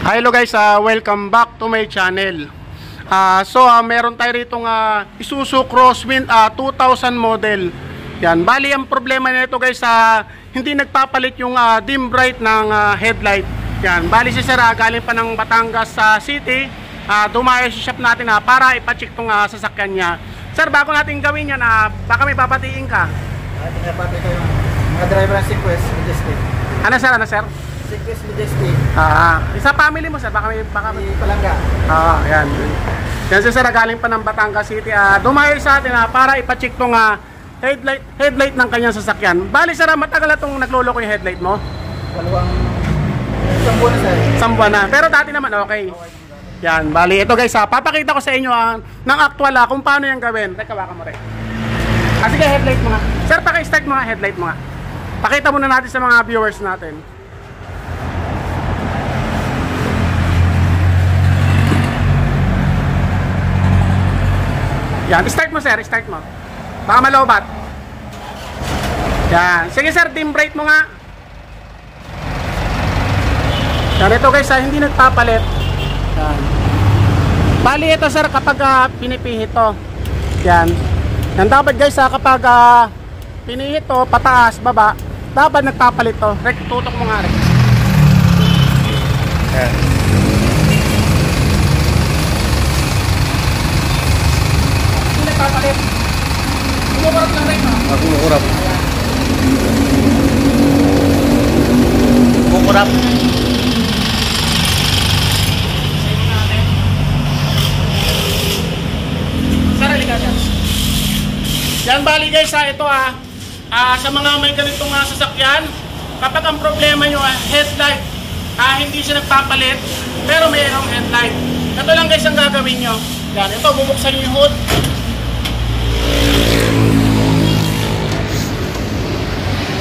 Hello guys, welcome back to my channel. Meron tayo ritong Isuzu Crosswind 2000 model. Yan, bali ang problema nito guys, hindi nagpapalit yung dim bright ng headlight. Yan, bali si sir galing pa ng Batangas City, dumayo sa shop natin para ipacheck tong sasakyan niya. Sir, bago natin gawin yan, baka may babatiin ka. Pinapati ko yung mga driver ng Sequest Majestic. Ano sir? Sequest Majestic. Sa family mo sir, baka may Palangga. Yan. Yan si sir galing pa ng Batangas City, dumayo sa atin para ipacheck tong headlight ng kanyang sasakyan. Bali sir, matagal na itong nagloloko yung headlight mo? Isang buwan na sir. Isang buwan na. Pero dati naman okay. Yan, bali ito guys, papakita ko sa inyo ng actual kung paano yung gawin. Teka, baka mo rin. Sige, headlight mo nga. Sir, paki-start mo nga, headlight mo nga. Pakita muna natin sa mga viewers natin. Yan, start mo sir, start mo. Baka malobat. Yan, sige sir, dim bright mo nga. Yan, ito guys, hindi nagpapalit. Yan. Bali ito sir kapag pinipihit to. Yan. Yan dapat guys, kapag pinihit to, pataas, baba, dapat nagpapalit to. Tutok mo nga rin. Yan. Hindi nagpapalit. Kumukurap lang rin. Kumukurap. Kumukurap. Yan bali guys, ito sa mga may ganitong sasakyan, kapag ang problema nyo headlight, hindi siya nagpapalit pero mayroong headlight, ito lang guys ang gagawin nyo. Yan, ito bubuksan nyo yung hood.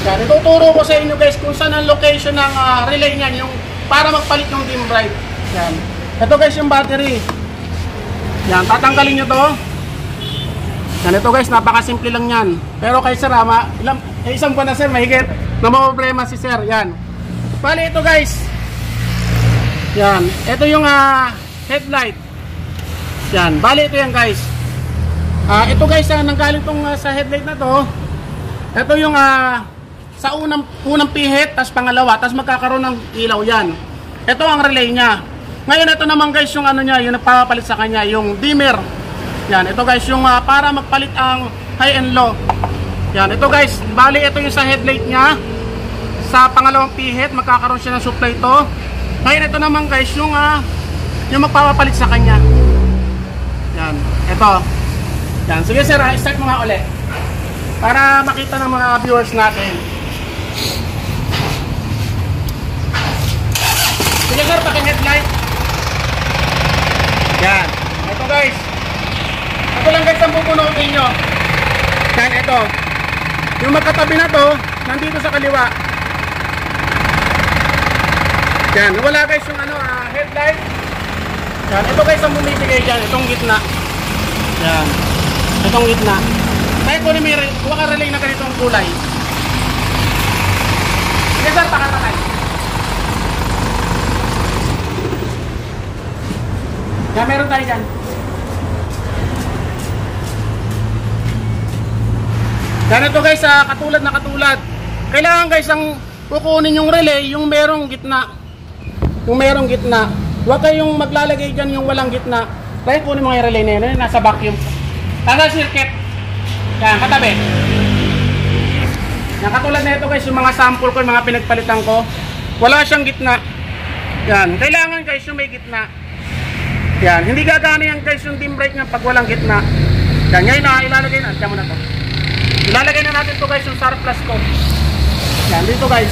Yan, ituturo ko sa inyo guys kung saan ang location ng relay nyan, yung para magpalit ng dim bright. Yan, ito guys yung battery. Yan, tatanggalin nyo to. Ganito guys, napakasimple lang yan. Pero kay sir, isang buwan na sir, mahigit na problema si sir. Yan. Bali ito guys. Yan. Ito yung headlight. Yan. Bali ito yan guys. Ito guys, nanggaling tong sa headlight na to. Ito yung sa unang pihit, tas pangalawa, tas magkakaroon ng ilaw yan. Ito ang relay niya. Ngayon ito naman guys, yung ano niya, yung nagpapalit sa kanya, yung dimmer. Yan, ito guys yung para magpalit ang high and low. Yan, ito guys, bali ito yung sa headlight niya. Sa pangalawang pihit, magkakaroon siya ng supply ito. Ngayon ito naman guys, yung magpapalit sa kanya. Yan, ito. Yan, sige sir, start mo nga ulit. Para makita ng mga viewers natin. Sige sir, paki-headlight. Yan, ito guys. Ito lang guys ang pupunutin nyo. Yan, ito. Yung magkatabi na to, nandito sa kaliwa. Yan, wala guys yung headlight. Yan, ito guys ang bumibigay dyan. Itong gitna. Yan. Itong gitna. Kahit kung may huwag ka relay na ganitong kulay. Sige sir, pakatakay. Yan, meron tayo dyan. Ganito guys, katulad na katulad. Kailangan guys ang kukunin yung relay, yung merong gitna. Yung merong gitna. Huwag kayong maglalagay dyan yung walang gitna. Kaya kunin mga relay na yun, nasa vacuum. Tanggal circuit. Yan, katabi. Yan, katulad na ito guys, yung mga sample ko, yung mga pinagpalitan ko. Wala siyang gitna. Yan, kailangan guys yung may gitna. Yan, hindi gagana yan guys yung dim bright nga pag walang gitna. Yan, ngayon ilalagay na. Diyan mo na to. Ilalagay na natin to guys yung surplus ko. Yan, dito guys.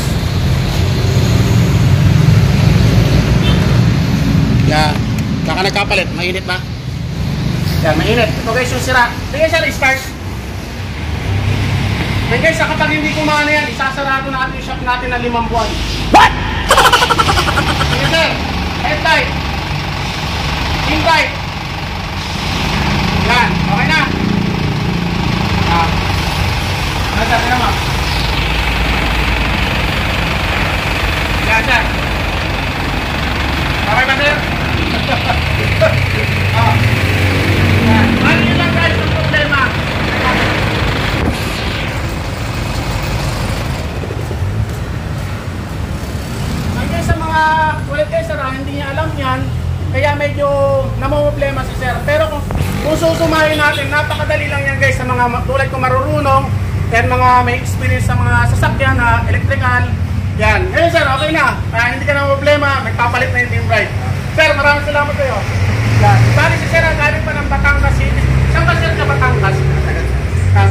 Yan. Baka nagkapalit. Mainit ba? Yan, mainit. Ito guys yung sira. Sige sir, start. Yan guys, kapag hindi kumana yan, isasarado natin yung shop natin na 5 buwan. What? Sige sir, headlight. Inlight. Yan, okay na. Sabi naman. Yan, sir. Okay ba, sir? Oh. Yan. Ano yun lang guys ang problema? Hanggang sa mga ulit guys, sir, hindi niya alam yan. Kaya medyo namumblema si sir. Pero kung susumahin natin, napakadali lang yan guys sa mga tulad kong marurunong and mga may experience sa mga sasakyan na electrical. Yan. Ngayon sir, okay na. Hindi ka na problema. Nagpapalit na yung dim brake. Sir, maraming salamat kayo. Yan. Bali si sir, galing pa ng Batangas City. Saan ba sir ka Batangas?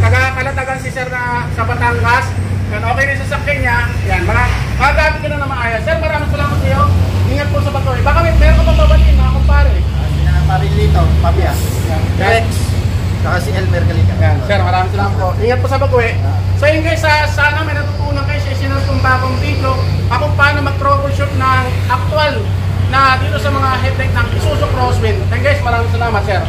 Taga-Kalatagan si sir na sa Batangas. Yan, okay na yung sasakyan niya. Yan, magagamit ka na na maayos. Sir, maraming salamat kayo. Ingat po sa bato. Baka meron ka pang babatiin mga kumpare. Parilito, Pabia. Rex. Saka si Elmer Galita. Yan, sir, maraming salamat po. Ingat po sa bago So yun guys, sana may natutunan kayo sa isinunod kong bagong video kung paano mag-troubleshoot ng actual na dito sa mga headlight ng Isuzu Crosswind. Thank you guys, maraming salamat sir.